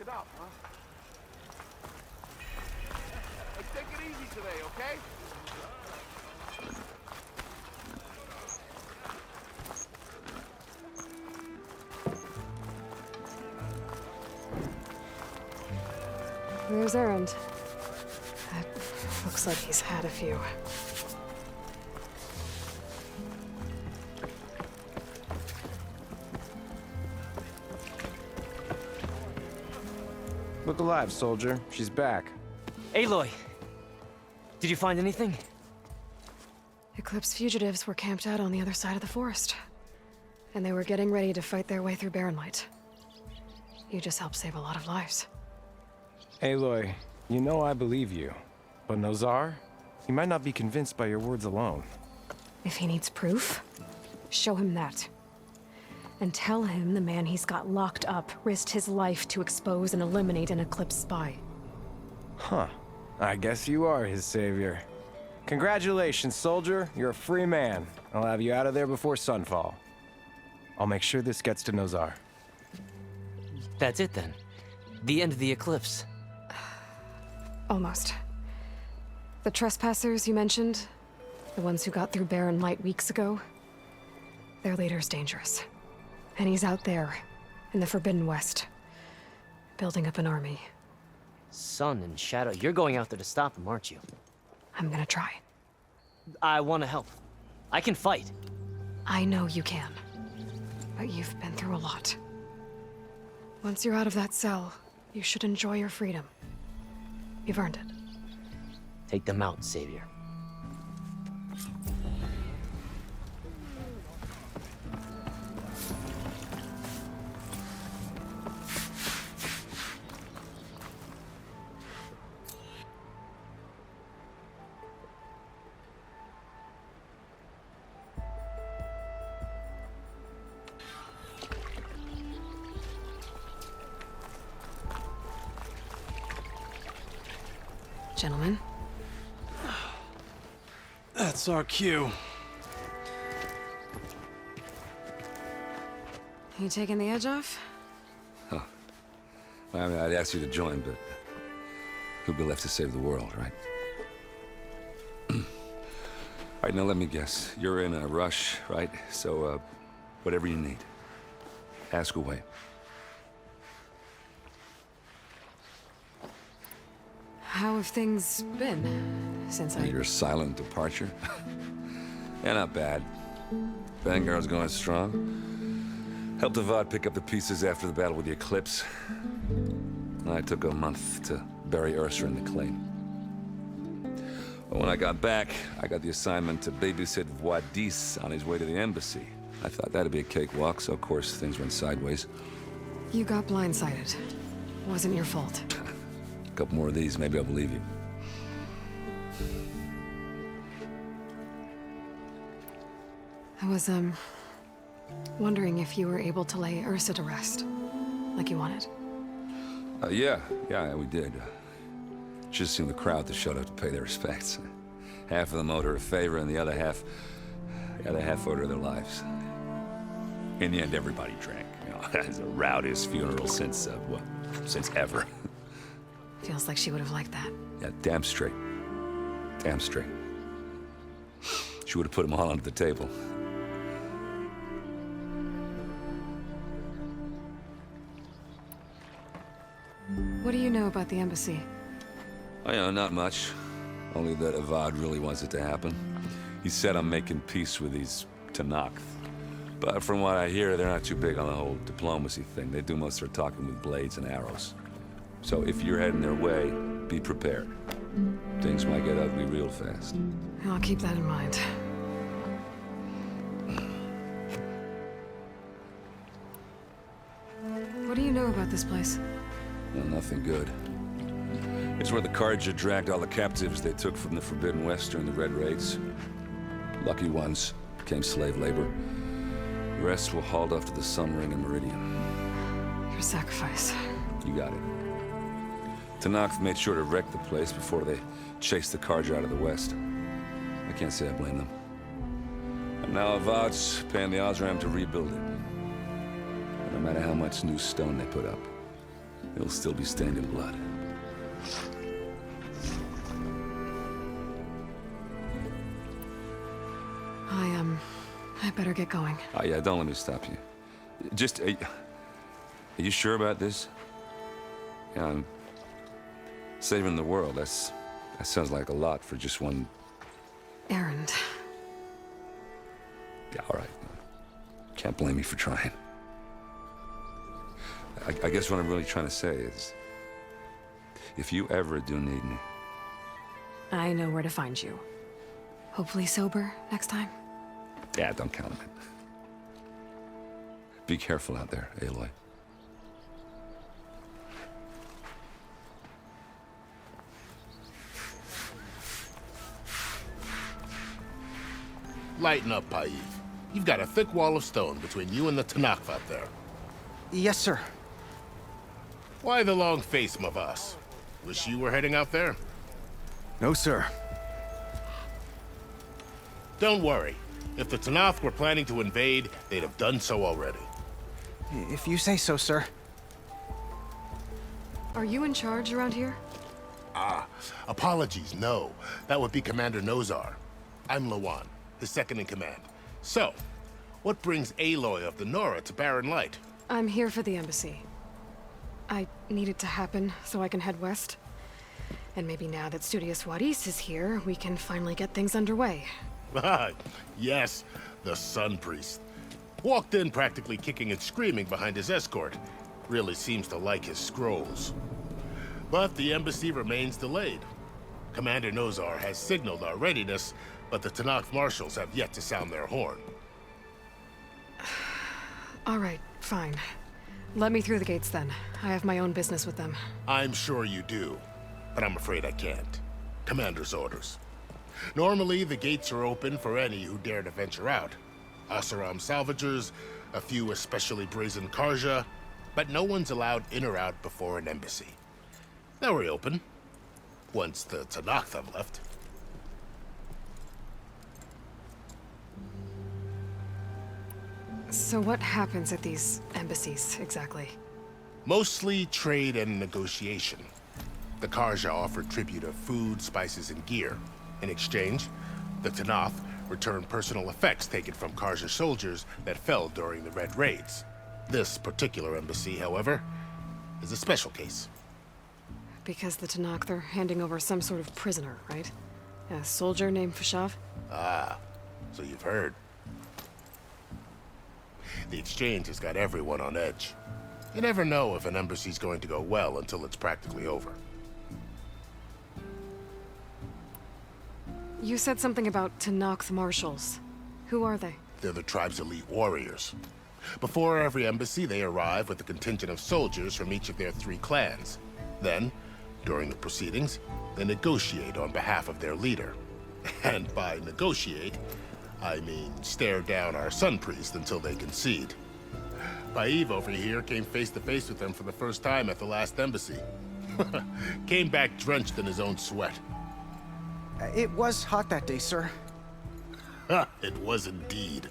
it up, huh? Hey, take it easy today, okay? There's Errand. That looks like he's had a few. Look alive, soldier. She's back. Aloy! Did you find anything? Eclipse fugitives were camped out on the other side of the forest. And they were getting ready to fight their way through Barren Light. You just helped save a lot of lives. Aloy, you know I believe you. But Nozar? He might not be convinced by your words alone. If he needs proof, show him that. And tell him the man he's got locked up risked his life to expose and eliminate an Eclipse spy. Huh. I guess you are his savior. Congratulations, soldier. You're a free man. I'll have you out of there before sunfall. I'll make sure this gets to Nozar. That's it then. The end of the Eclipse. Almost. The trespassers you mentioned, the ones who got through Barren Light weeks ago, their leader's dangerous. And he's out there, in the Forbidden West, building up an army. Sun and Shadow, you're going out there to stop him, aren't you? I'm gonna try. I want to help. I can fight. I know you can. But you've been through a lot. Once you're out of that cell, you should enjoy your freedom. You've earned it. Take them out, Savior. Gentlemen. That's our cue. You taking the edge off? Huh. Well, I mean, I'd ask you to join, but who'll be left to save the world, right? All right, now let me guess. You're in a rush, right? So, whatever you need, ask away. How have things been since Your silent departure? Yeah, not bad. Vanguard's going strong. Helped Avad pick up the pieces after the battle with the Eclipse. I took a month to bury Ursa in the claim. But when I got back, I got the assignment to babysit Wadis on his way to the embassy. I thought that'd be a cakewalk, so of course things went sideways. You got blindsided. Wasn't your fault. A couple more of these, maybe I'll believe you. I was, wondering if you were able to lay Ursa to rest, like you wanted. Yeah, we did. Just seemed the crowd that showed up to pay their respects. Half of them owed her a favor, and the other half owed her their lives. In the end, everybody drank. You know, it's the rowdiest funeral since, since ever. Feels like she would have liked that. Yeah, damn straight. Damn straight. She would have put them all under the table. What do you know about the embassy? Oh, you know, not much. Only that Avad really wants it to happen. He said I'm making peace with these Tenakth. But from what I hear, they're not too big on the whole diplomacy thing. They do most of their talking with blades and arrows. So if you're heading their way, be prepared. Things might get ugly real fast. I'll keep that in mind. What do you know about this place? Well, nothing good. It's where the Carja dragged all the captives they took from the Forbidden West during the Red Raids. Lucky ones became slave labor. The rest were hauled off to the Sun Ring and Meridian. Your sacrifice. You got it. Tenakth made sure to wreck the place before they chased the Carja out of the West. I can't say I blame them. And now Avad's paying the Osram to rebuild it. No matter how much new stone they put up. He'll still be stained in blood. I better get going. Oh, yeah, don't let me stop you. Just, are you sure about this? Yeah, I'm saving the world. That sounds like a lot for just one... Errand. Yeah, all right. Can't blame me for trying. I guess what I'm really trying to say is, if you ever do need me... I know where to find you. Hopefully sober next time. Yeah, don't count on it. Be careful out there, Aloy. Lighten up, Paiv. You've got a thick wall of stone between you and the Tanakh out there. Yes, sir. Why the long face, Mavas? Wish you were heading out there? No, sir. Don't worry. If the Tanakh were planning to invade, they'd have done so already. If you say so, sir. Are you in charge around here? Apologies, no. That would be Commander Nozar. I'm Lawan, his second in command. So, what brings Aloy of the Nora to Barren Light? I'm here for the embassy. I need it to happen so I can head west. And maybe now that Studious Wadis is here, we can finally get things underway. Yes, the Sun Priest. Walked in practically kicking and screaming behind his escort. Really seems to like his scrolls. But the embassy remains delayed. Commander Nozar has signaled our readiness, but the Tanakh marshals have yet to sound their horn. All right, fine. Let me through the gates then. I have my own business with them. I'm sure you do, but I'm afraid I can't. Commander's orders. Normally, the gates are open for any who dare to venture out. Asaram salvagers, a few especially brazen Karja, but no one's allowed in or out before an embassy. They'll reopen, once the Tanakh have left. So what happens at these embassies, exactly? Mostly trade and negotiation. The Karja offer tribute of food, spices, and gear. In exchange, the Tanakh return personal effects taken from Karja soldiers that fell during the Red Raids. This particular embassy, however, is a special case. Because the Tanakh, they're handing over some sort of prisoner, right? A soldier named Fashav? Ah, so you've heard. The exchange has got everyone on edge. You never know if an embassy's going to go well until it's practically over. You said something about Tanakh marshals. Who are they? They're the tribe's elite warriors. Before every embassy, they arrive with a contingent of soldiers from each of their 3 clans. Then, during the proceedings, they negotiate on behalf of their leader. And by negotiate, I mean stare down our Sun Priest until they concede. Paiv over here came face to face with them for the first time at the last embassy. Came back drenched in his own sweat. It was hot that day, sir. It was indeed.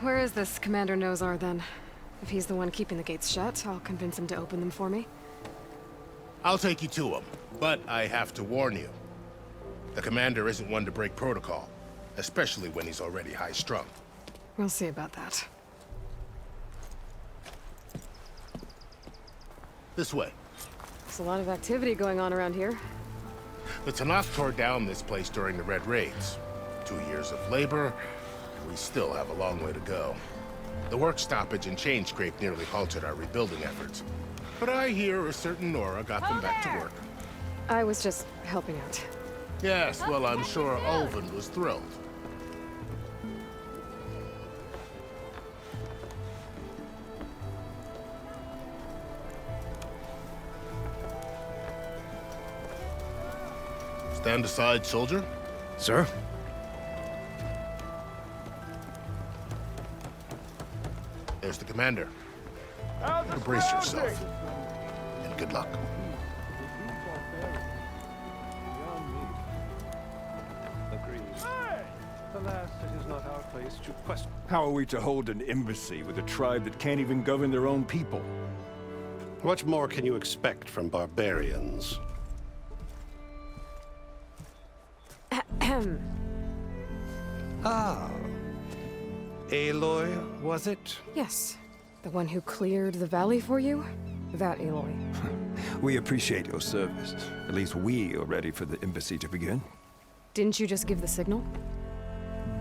Where is this Commander Nozar, then? If he's the one keeping the gates shut, I'll convince him to open them for me. I'll take you to him, but I have to warn you. The commander isn't one to break protocol, especially when he's already high-strung. We'll see about that. This way. There's a lot of activity going on around here. The Tanakh tore down this place during the Red Raids. 2 years of labor, and we still have a long way to go. The work stoppage and chain scrape nearly halted our rebuilding efforts. But I hear a certain Nora got them back to work. I was just helping out. Yes, well, I'm sure Ulvin was thrilled. Stand aside, soldier. Sir? There's the commander. Brace yourself. And good luck. Alas, it is not our place to question. How are we to hold an embassy with a tribe that can't even govern their own people? What more can you expect from barbarians? Ah. Aloy, was it? Yes. The one who cleared the valley for you? That Aloy. We appreciate your service. At least we are ready for the embassy to begin. Didn't you just give the signal?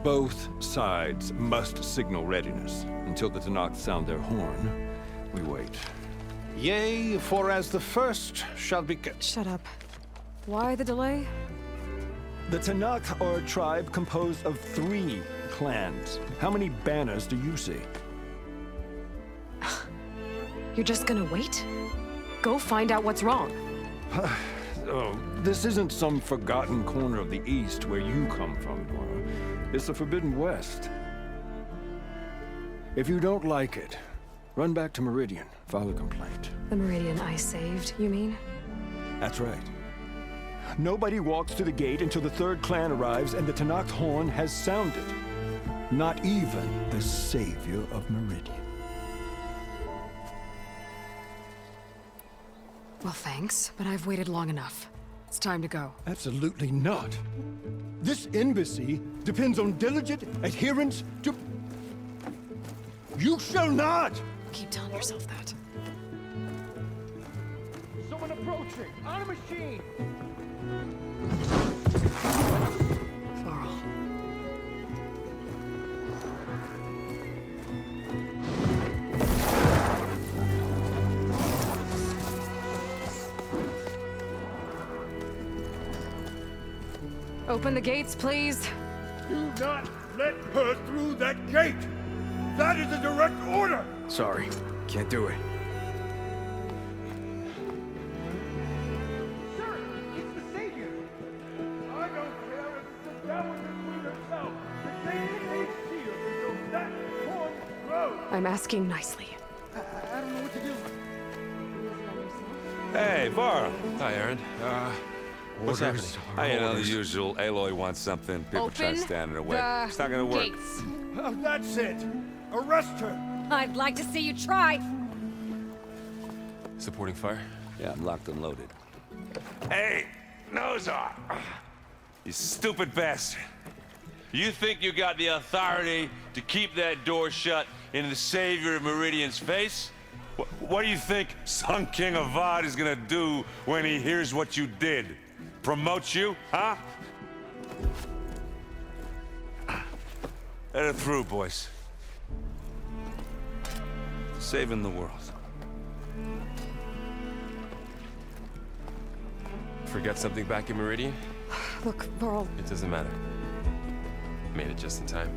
Both sides must signal readiness. Until the Tanakh sound their horn, we wait. Yea, for as the first shall be... Shut up. Why the delay? The Tanakh are a tribe composed of 3 clans. How many banners do you see? You're just gonna wait? Go find out what's wrong. Oh, this isn't some forgotten corner of the East where you come from, Nora. It's the Forbidden West. If you don't like it, run back to Meridian, file a complaint. The Meridian I saved, you mean? That's right. Nobody walks to the gate until the 3rd clan arrives and the Tanakh horn has sounded. Not even the savior of Meridian. Well, thanks, but I've waited long enough. It's time to go. Absolutely not. This embassy depends on diligent adherence to... You shall not! Keep telling yourself that. Someone approaching! On a machine! Varl. Open the gates, please. Do not let her through that gate! That is a direct order! Sorry, can't do it. Sir, it's the savior! I don't care if it's the Dowager Queen herself! The gate remains sealed until that horn blows! I'm asking nicely. I don't know what to do. Hey, Varl. Hi, Aaron. What's happening? You know, the usual. Aloy wants something. People try to stand in her way. It's not gonna work. Gates. Oh, that's it! Arrest her! I'd like to see you try. Supporting fire? Yeah, I'm locked and loaded. Hey, Nozar! You stupid bastard. You think you got the authority to keep that door shut in the savior of Meridian's face? What do you think Sun King Avad is gonna do when he hears what you did? Promote you, huh? Let her through, boys. Saving the world. Forget something back in Meridian? Look, Varl. It doesn't matter. Made it just in time.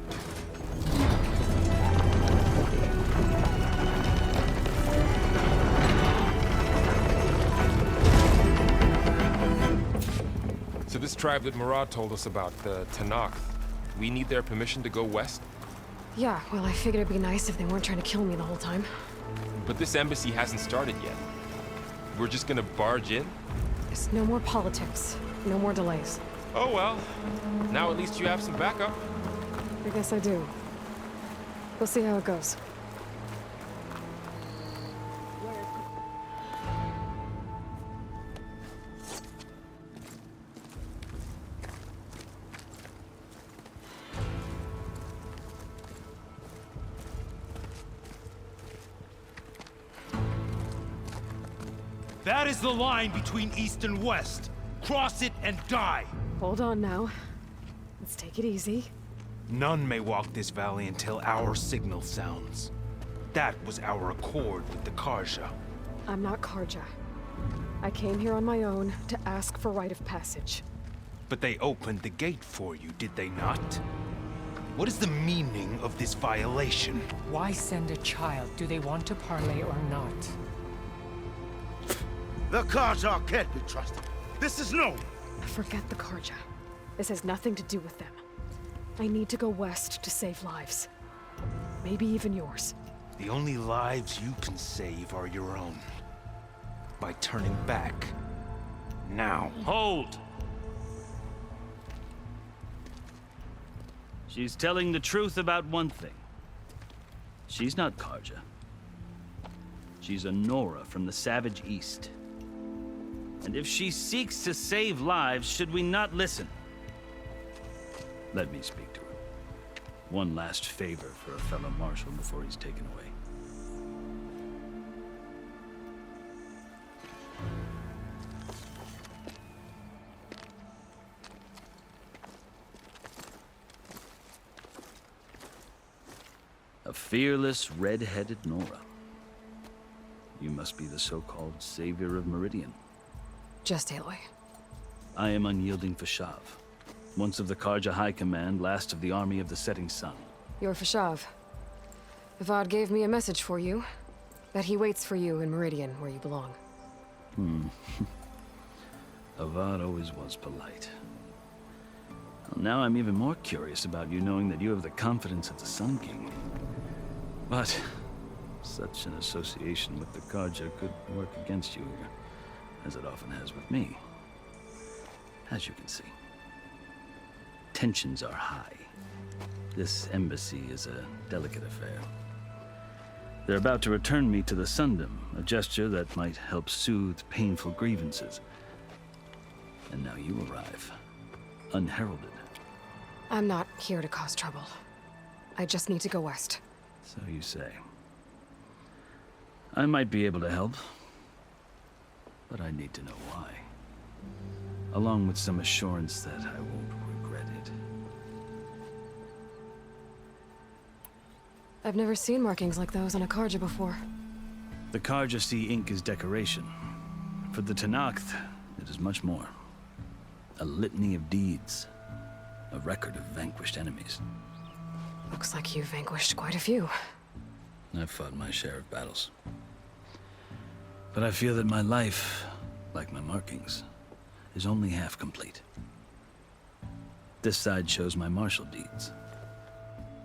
So this tribe that Murad told us about, the Tanakh, we need their permission to go west? Yeah, well, I figured it'd be nice if they weren't trying to kill me the whole time. But this embassy hasn't started yet. We're just gonna barge in? There's no more politics. No more delays. Oh well. Now at least you have some backup. I guess I do. We'll see how it goes. That is the line between East and West. Cross it and die. Hold on now. Let's take it easy. None may walk this valley until our signal sounds. That was our accord with the Karja. I'm not Karja. I came here on my own to ask for rite of passage. But they opened the gate for you, did they not? What is the meaning of this violation? Why send a child? Do they want to parley or not? The Karja can't be trusted. This is known. Forget the Karja. This has nothing to do with them. I need to go west to save lives. Maybe even yours. The only lives you can save are your own. By turning back. Now. Hold! She's telling the truth about one thing. She's not Karja. She's a Nora from the Savage East. And if she seeks to save lives, should we not listen? Let me speak to her. One last favor for a fellow marshal before he's taken away. A fearless, red-headed Nora. You must be the so-called savior of Meridian. Just Aloy. I am unyielding Fashav, once of the Karja High Command, last of the army of the Setting Sun. You're Fashav. Avad gave me a message for you. That he waits for you in Meridian, where you belong. Avad always was polite. Well, now I'm even more curious about you knowing that you have the confidence of the Sun King. But such an association with the Karja could work against you here, as it often has with me. As you can see, tensions are high. This embassy is a delicate affair. They're about to return me to the Sundom, a gesture that might help soothe painful grievances. And now you arrive, unheralded. I'm not here to cause trouble. I just need to go west. So you say. I might be able to help, but I need to know why. Along with some assurance that I won't regret it. I've never seen markings like those on a Karja before. The Karja see ink as decoration. For the Tenakth, it is much more. A litany of deeds. A record of vanquished enemies. Looks like you've vanquished quite a few. I've fought my share of battles. But I feel that my life, like my markings, is only half complete. This side shows my martial deeds.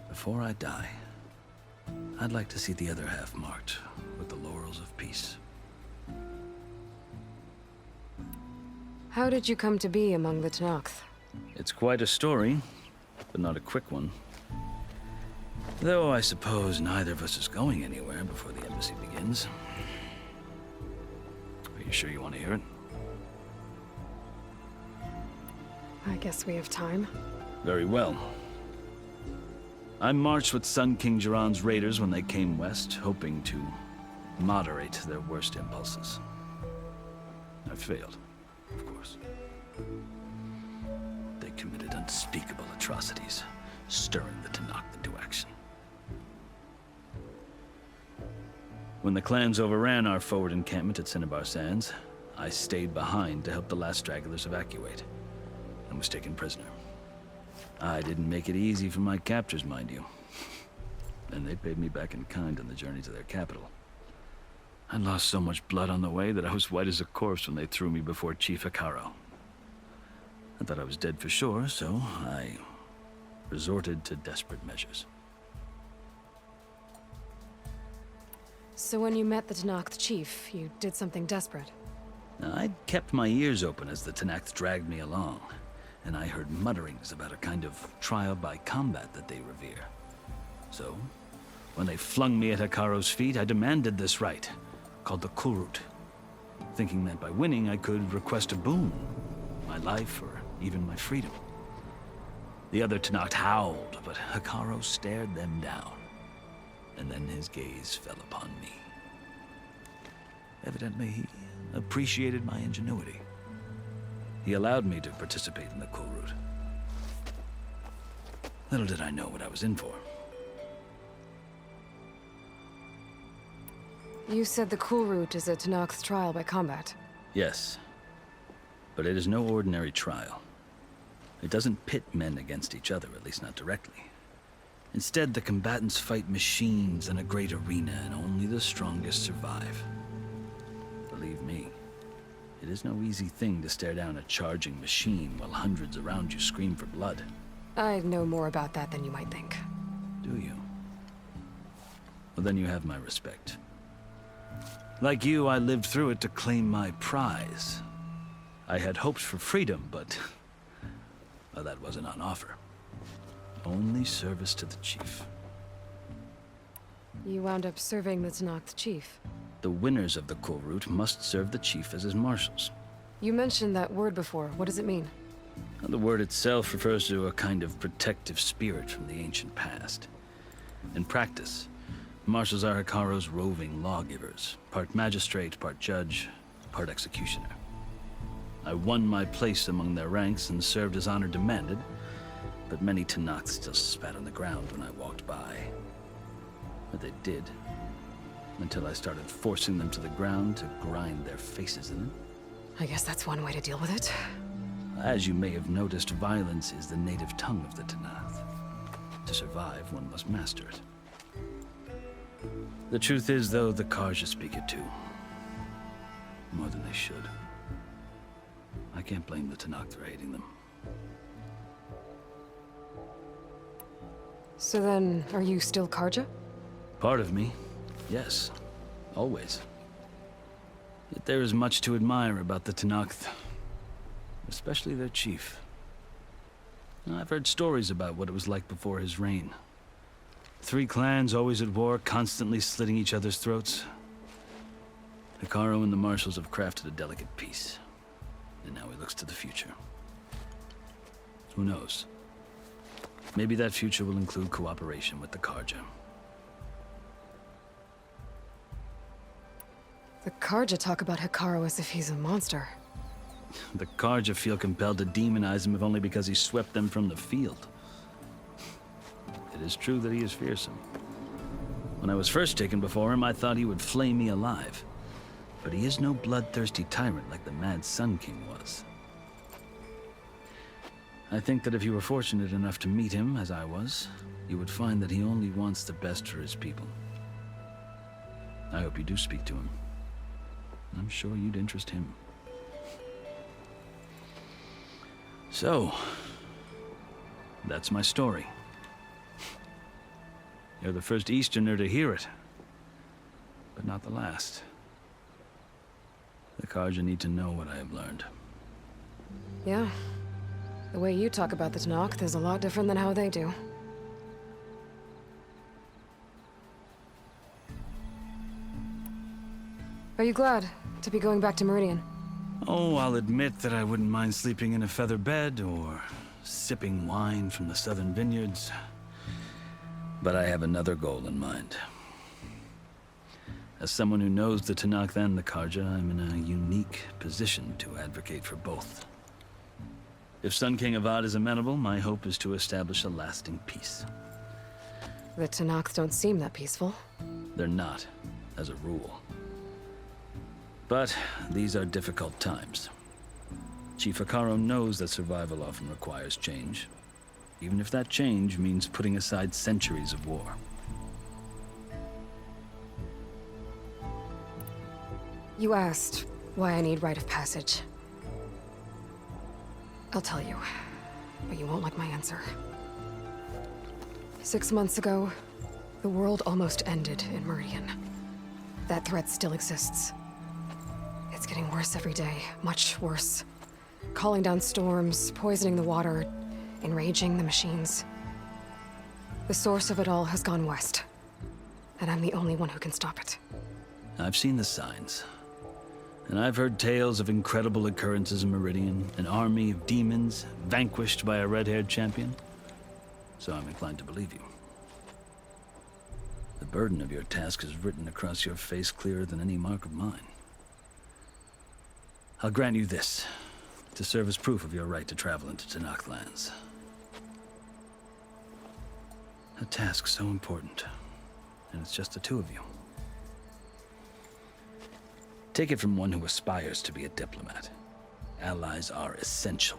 Before I die, I'd like to see the other half marked with the laurels of peace. How did you come to be among the Tenakth? It's quite a story, but not a quick one. Though I suppose neither of us is going anywhere before the embassy begins. Are you sure you want to hear it? I guess we have time. Very well. I marched with Sun King Jiran's raiders when they came west, hoping to moderate their worst impulses. I failed, of course. They committed unspeakable atrocities, stirring the Tenakth into action. When the clans overran our forward encampment at Cinnabar Sands, I stayed behind to help the last stragglers evacuate, and was taken prisoner. I didn't make it easy for my captors, mind you. And they paid me back in kind on the journey to their capital. I lost so much blood on the way that I was white as a corpse when they threw me before Chief Hikaro. I thought I was dead for sure, so I resorted to desperate measures. So when you met the Tenakth chief, you did something desperate? I'd kept my ears open as the Tenakth dragged me along, and I heard mutterings about a kind of trial by combat that they revere. So, when they flung me at Hikaro's feet, I demanded this right, called the Kulrut, thinking that by winning I could request a boon, my life or even my freedom. The other Tenakth howled, but Hikaro stared them down, and then his gaze fell upon me. Evidently, he appreciated my ingenuity. He allowed me to participate in the Kulrut. Little did I know what I was in for. You said the Kulrut is a Tenakth trial by combat. Yes, but it is no ordinary trial. It doesn't pit men against each other, at least not directly. Instead, the combatants fight machines in a great arena, and only the strongest survive. Believe me, it is no easy thing to stare down a charging machine while hundreds around you scream for blood. I know more about that than you might think. Do you? Well, then you have my respect. Like you, I lived through it to claim my prize. I had hoped for freedom, but well, that wasn't on offer. Only service to the chief. You wound up serving the Tenakth chief. The winners of the Cool Route must serve the chief as his marshals. You mentioned that word before. What does it mean? The word itself refers to a kind of protective spirit from the ancient past. In practice, marshals are Hikaro's roving lawgivers, part magistrate, part judge, part executioner. I won my place among their ranks and served as honor demanded, but many Tenakth still spat on the ground when I walked by. But they did, until I started forcing them to the ground to grind their faces in it. I guess that's one way to deal with it. As you may have noticed, violence is the native tongue of the Tenakth. To survive, one must master it. The truth is, though, the Karja speak it too. More than they should. I can't blame the Tenakth for hating them. So then, are you still Karja? Part of me, yes. Always. Yet there is much to admire about the Tenakth. Especially their chief. I've heard stories about what it was like before his reign. 3 clans always at war, constantly slitting each other's throats. Hikaro and the marshals have crafted a delicate peace. And now he looks to the future. Who knows? Maybe that future will include cooperation with the Karja. The Karja talk about Hikaro as if he's a monster. The Karja feel compelled to demonize him if only because he swept them from the field. It is true that he is fearsome. When I was first taken before him, I thought he would flay me alive. But he is no bloodthirsty tyrant like the Mad Sun King was. I think that if you were fortunate enough to meet him, as I was, you would find that he only wants the best for his people. I hope you do speak to him. I'm sure you'd interest him. So, that's my story. You're the first Easterner to hear it, but not the last. The Karja need to know what I have learned. Yeah. The way you talk about the Tenakth is a lot different than how they do. Are you glad to be going back to Meridian? Oh, I'll admit that I wouldn't mind sleeping in a feather bed or sipping wine from the southern vineyards. But I have another goal in mind. As someone who knows the Tenakth and the Karja, I'm in a unique position to advocate for both. If Sun King Avad is amenable, my hope is to establish a lasting peace. The Tenakth don't seem that peaceful. They're not, as a rule. But these are difficult times. Chief Hikaro knows that survival often requires change, even if that change means putting aside centuries of war. You asked why I need rite of passage. I'll tell you, but you won't like my answer. 6 months ago, the world almost ended in Meridian. That threat still exists. It's getting worse every day, much worse. Calling down storms, poisoning the water, enraging the machines. The source of it all has gone west, and I'm the only one who can stop it. I've seen the signs. And I've heard tales of incredible occurrences in Meridian, an army of demons vanquished by a red-haired champion. So I'm inclined to believe you. The burden of your task is written across your face clearer than any mark of mine. I'll grant you this, to serve as proof of your right to travel into Tenakth lands. A task so important, and it's just the 2 of you. Take it from one who aspires to be a diplomat. Allies are essential.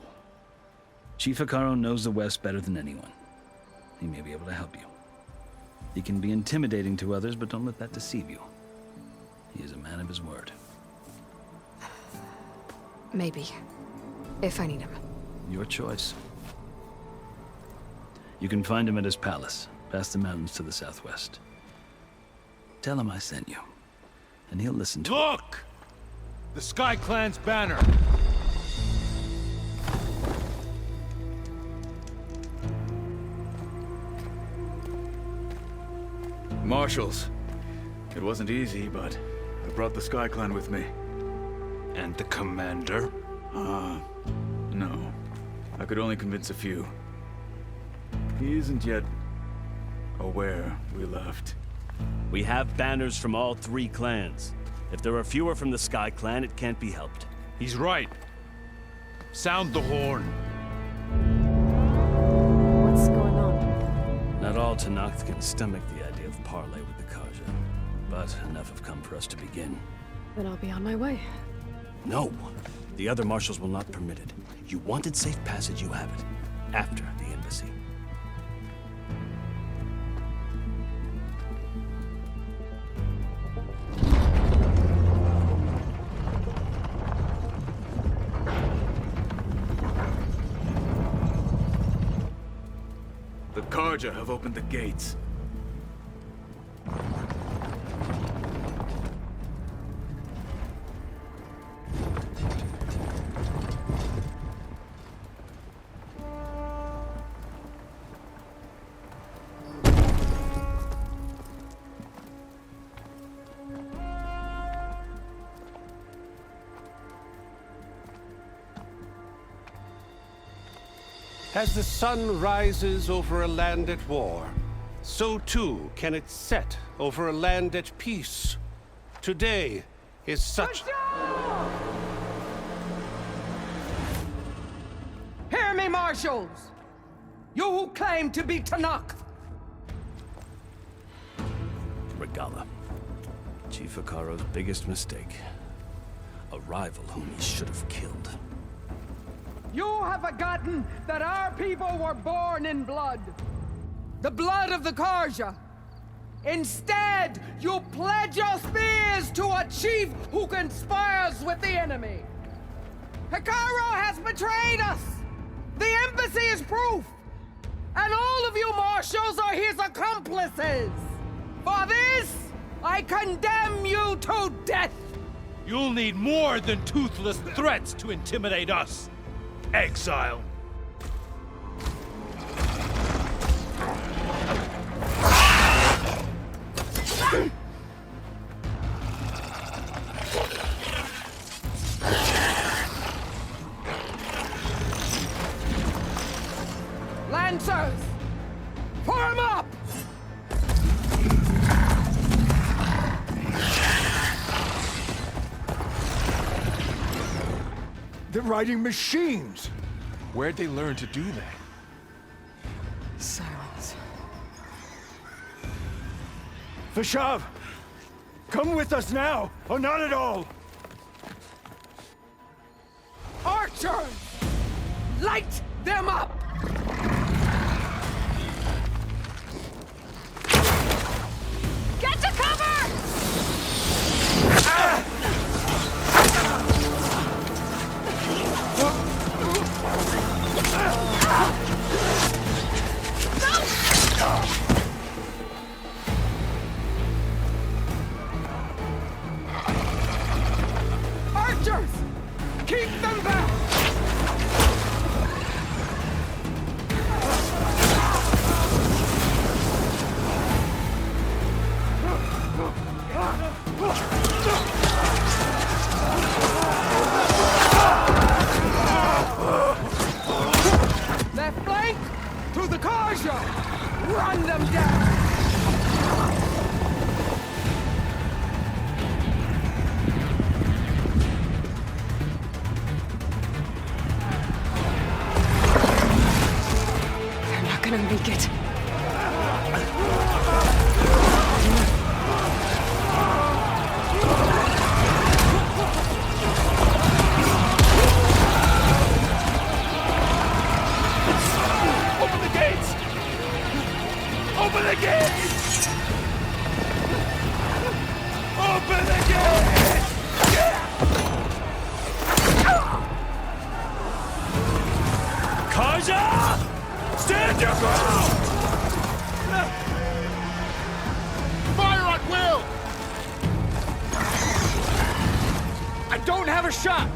Chief Hikaro knows the West better than anyone. He may be able to help you. He can be intimidating to others, but don't let that deceive you. He is a man of his word. Maybe. If I need him. Your choice. You can find him at his palace, past the mountains to the southwest. Tell him I sent you, and he'll listen to it. Look! The Sky Clan's banner! Marshals. It wasn't easy, but I brought the Sky Clan with me. And the commander? No. I could only convince a few. He isn't yet aware we left. We have banners from all 3 clans. If there are fewer from the Sky Clan, it can't be helped. He's right. Sound the horn. What's going on? Not all Tenakth can stomach the idea of parley with the Karja, but enough have come for us to begin. Then I'll be on my way. No! The other marshals will not permit it. You wanted safe passage, you have it. After the embassy. The Karja have opened the gates. As the sun rises over a land at war, so too can it set over a land at peace. Today is such... Hear me, marshals! You who claim to be Tenakth! Regala. Chief Hikaro's biggest mistake. A rival whom he should have killed. You have forgotten that our people were born in blood. The blood of the Karja. Instead, you pledge your spears to a chief who conspires with the enemy. Hikaro has betrayed us. The embassy is proof. And all of you marshals are his accomplices. For this, I condemn you to death. You'll need more than toothless threats to intimidate us. Exile. Lancers, form up! They're riding machines! Where'd they learn to do that? Silence. Vashav! Come with us now, or not at all! Archers! Light them up! Get to cover! Archers! Keep them back! Left flank! To the Karja! Run them down! They're not gonna make it. Open the gates! Open the gates! Open the gates! Karja! Stand your ground! Fire at will! I don't have a shot!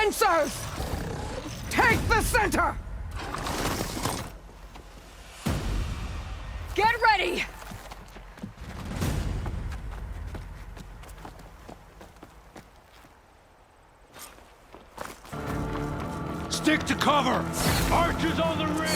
Lancers! Take the center! Get ready! Stick to cover! Archers on the ridge!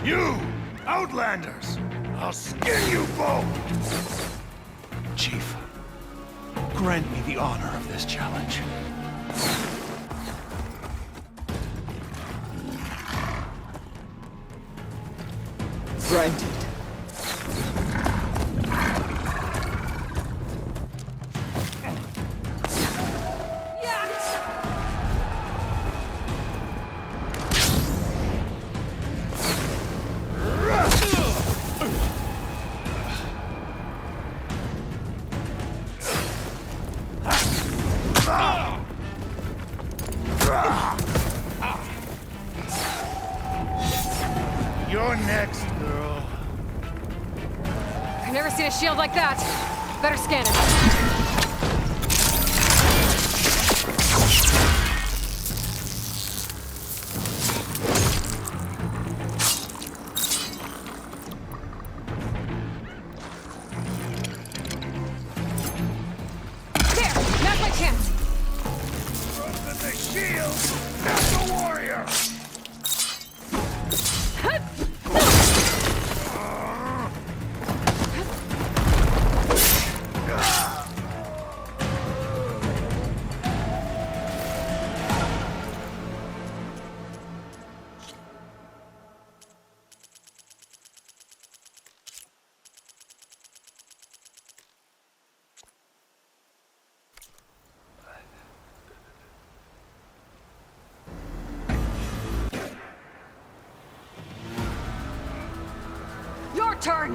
You! Outlanders! I'll skin you both! Chief, grant me the honor of this challenge. Granted. You're next, girl. I've never seen a shield like that. Better scan it. There! Now's my chance! Trust in the shield, not the warrior! Your turn!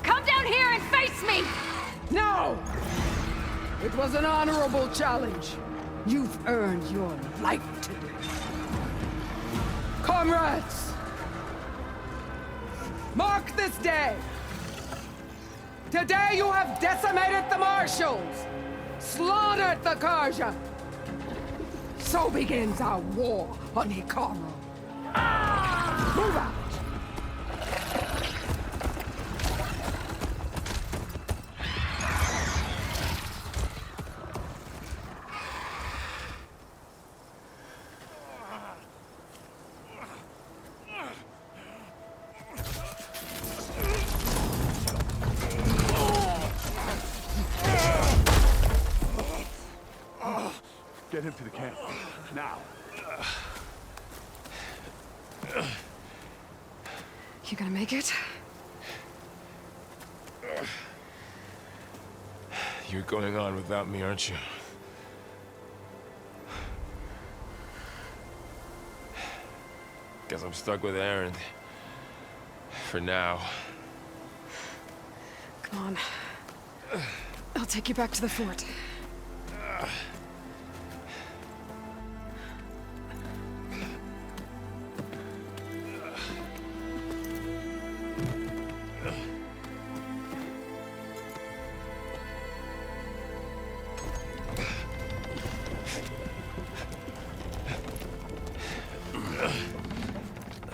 Come down here and face me! No! It was an honorable challenge. You've earned your life today. Comrades! Mark this day! Today you have decimated the Marshals! Slaughtered the Karja! So begins our war on Hikaru. Move out! Get him to the camp. Now. You gonna make it? You're going on without me, aren't you? Guess I'm stuck with Aaron. For now. Come on. I'll take you back to the fort.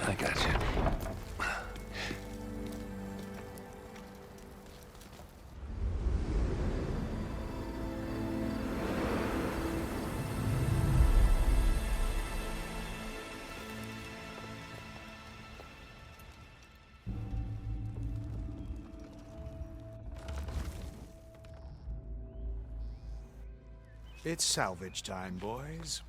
I got you. It's salvage time, boys.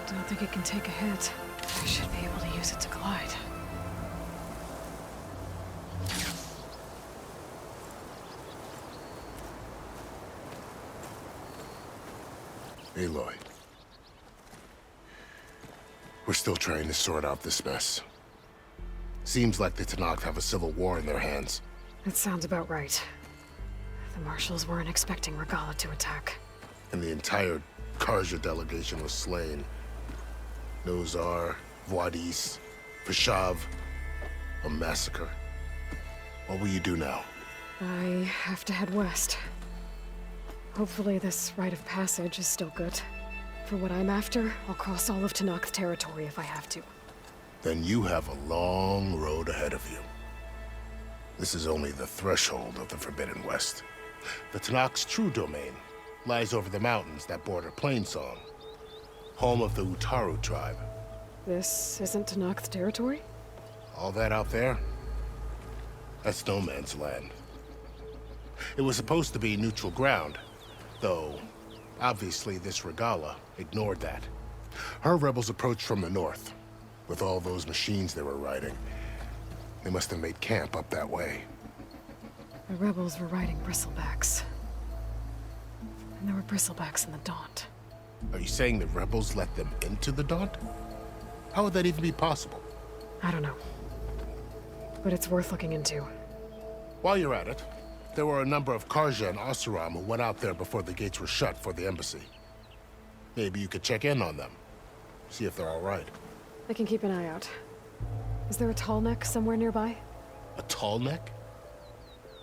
I don't think it can take a hit. I should be able to use it to glide. Aloy. We're still trying to sort out this mess. Seems like the Tenakth have a civil war in their hands. That sounds about right. The marshals weren't expecting Regala to attack. And the entire Karja delegation was slain. Nozar, Voidis, Vashav. A massacre. What will you do now? I have to head west. Hopefully this rite of passage is still good. For what I'm after, I'll cross all of Tenakth territory if I have to. Then you have a long road ahead of you. This is only the threshold of the Forbidden West. The Tenakth's true domain lies over the mountains that border Plainsong, home of the Utaru tribe. This isn't Tenakth territory? All that out there? That's no man's land. It was supposed to be neutral ground, though obviously this Regala ignored that. Her rebels approached from the north. With all those machines they were riding, they must have made camp up that way. The rebels were riding bristlebacks. And there were bristlebacks in the Daunt. Are you saying the rebels let them into the Daunt? How would that even be possible? I don't know. But it's worth looking into. While you're at it, there were a number of Karja and Oseram who went out there before the gates were shut for the embassy. Maybe you could check in on them. See if they're all right. I can keep an eye out. Is there a tall neck somewhere nearby? A tall neck?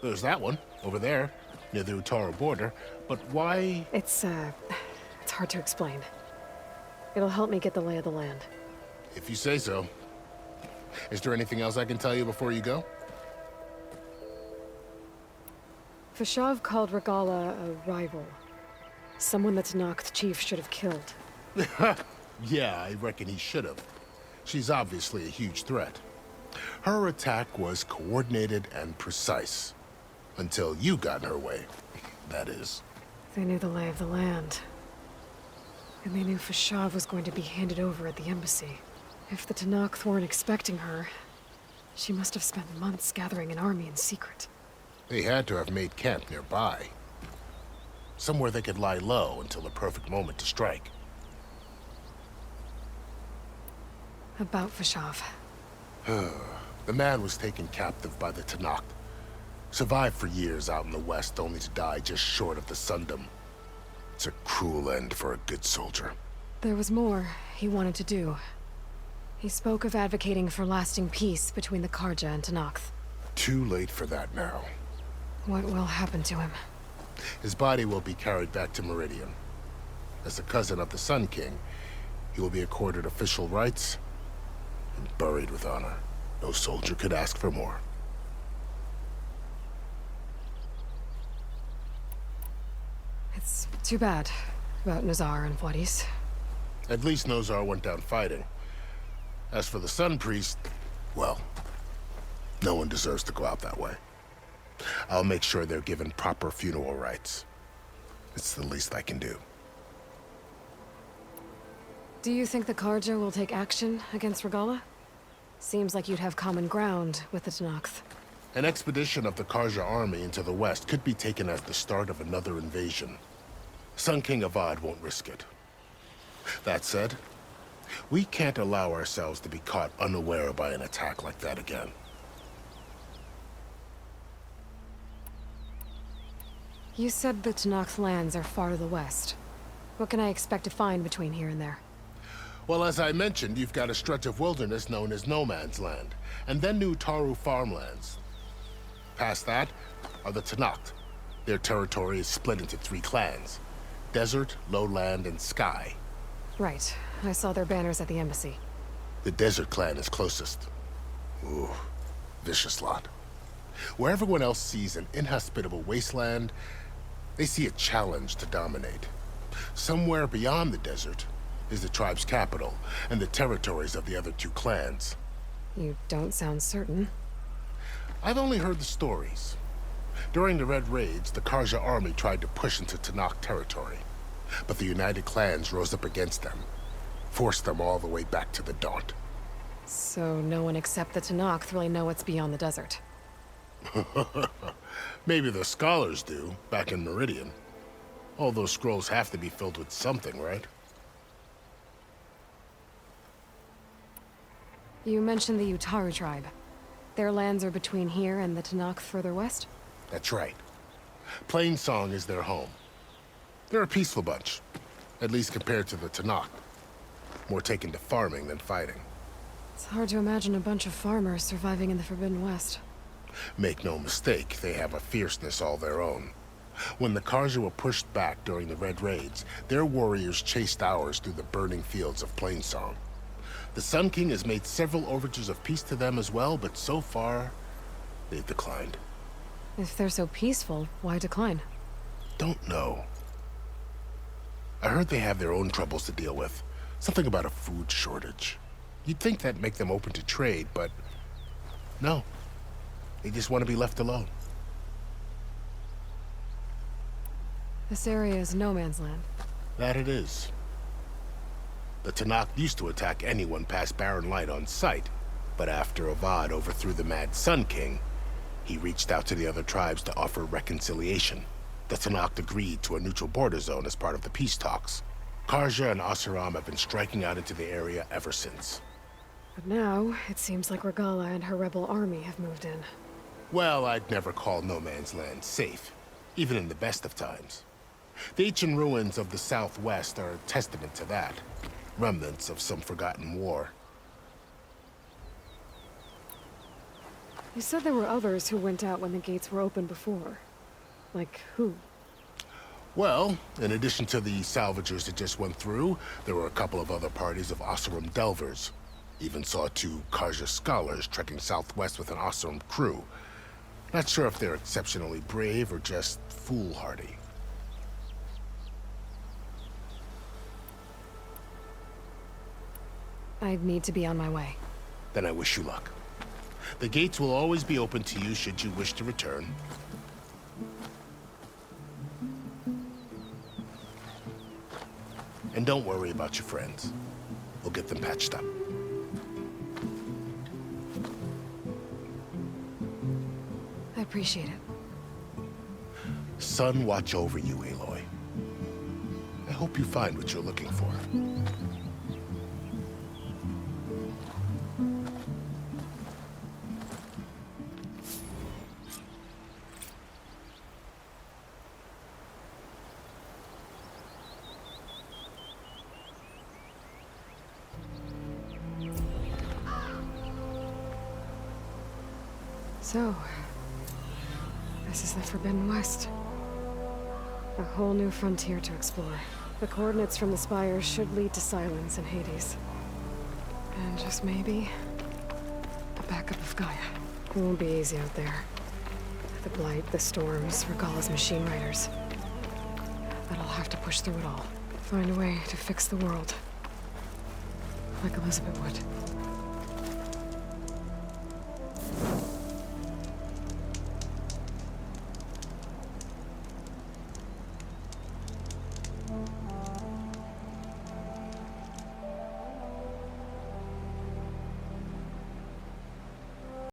There's that one, over there, near the Utaru border. But why? It's hard to explain. It'll help me get the lay of the land. If you say so. Is there anything else I can tell you before you go? Vashav called Regala a rival. Someone the Tenakth chief should have killed. Yeah, I reckon he should have. She's obviously a huge threat. Her attack was coordinated and precise. Until you got in her way, that is. They knew the lay of the land. And they knew Vashav was going to be handed over at the embassy. If the Tenakth weren't expecting her, she must have spent months gathering an army in secret. They had to have made camp nearby. Somewhere they could lie low until the perfect moment to strike. About Vashav. The man was taken captive by the Tenakth. Survived for years out in the west, only to die just short of the Sundom. It's a cruel end for a good soldier. There was more he wanted to do. He spoke of advocating for lasting peace between the Karja and Tenakth. Too late for that now. What will happen to him? His body will be carried back to Meridian. As a cousin of the Sun King, he will be accorded official rights and buried with honor. No soldier could ask for more. Too bad about Nazar and Juarez. At least Nozar went down fighting. As for the Sun Priest, well, no one deserves to go out that way. I'll make sure they're given proper funeral rites. It's the least I can do. Do you think the Karja will take action against Regala? Seems like you'd have common ground with the Tenakth. An expedition of the Karja army into the west could be taken as the start of another invasion. Sun King Avad won't risk it. That said, we can't allow ourselves to be caught unaware by an attack like that again. You said the Tenakth lands are far to the west. What can I expect to find between here and there? Well, as I mentioned, you've got a stretch of wilderness known as No Man's Land, and then new Taru farmlands. Past that are the Tenakth. Their territory is split into 3 clans: Desert, Lowland, and Sky. Right. I saw their banners at the embassy. The Desert clan is closest. Ooh, vicious lot. Where everyone else sees an inhospitable wasteland, they see a challenge to dominate. Somewhere beyond the desert is the tribe's capital and the territories of the other 2 clans. You don't sound certain. I've only heard the stories. During the Red Raids, the Karja army tried to push into Tenakth territory, but the United Clans rose up against them, forced them all the way back to the Daunt. So no one except the Tenakth really know what's beyond the desert. Maybe the scholars do, back in Meridian. All those scrolls have to be filled with something, right? You mentioned the Utaru tribe. Their lands are between here and the Tenakth further west? That's right. Plainsong is their home. They're a peaceful bunch, at least compared to the Tenakth. More taken to farming than fighting. It's hard to imagine a bunch of farmers surviving in the Forbidden West. Make no mistake, they have a fierceness all their own. When the Karja were pushed back during the Red Raids, their warriors chased ours through the burning fields of Plainsong. The Sun King has made several overtures of peace to them as well, but so far, they've declined. If they're so peaceful, why decline? Don't know. I heard they have their own troubles to deal with. Something about a food shortage. You'd think that'd make them open to trade, but no. They just want to be left alone. This area is no man's land. That it is. The Tenakth used to attack anyone past Barren Light on sight, but after Avad overthrew the Mad Sun King, he reached out to the other tribes to offer reconciliation. The Tenakth agreed to a neutral border zone as part of the peace talks. Karja and Asuram have been striking out into the area ever since. But now, it seems like Regala and her rebel army have moved in. Well, I'd never call No Man's Land safe, even in the best of times. The ancient ruins of the Southwest are a testament to that. Remnants of some forgotten war. You said there were others who went out when the gates were open before. Like who? Well, in addition to the salvagers that just went through, there were a couple of other parties of Oseram delvers. Even saw 2 Karja scholars trekking southwest with an Oseram crew. Not sure if they're exceptionally brave or just foolhardy. I need to be on my way. Then I wish you luck. The gates will always be open to you should you wish to return. And don't worry about your friends. We'll get them patched up. I appreciate it. Sun watch over you, Aloy. I hope you find what you're looking for. So, this is the Forbidden West. A whole new frontier to explore. The coordinates from the spires should lead to Silence and Hades. And just maybe, a backup of Gaia. It won't be easy out there. The Blight, the Storms, Regala's machine riders. But But I'll have to push through it all. Find a way to fix the world. Like Elizabeth would.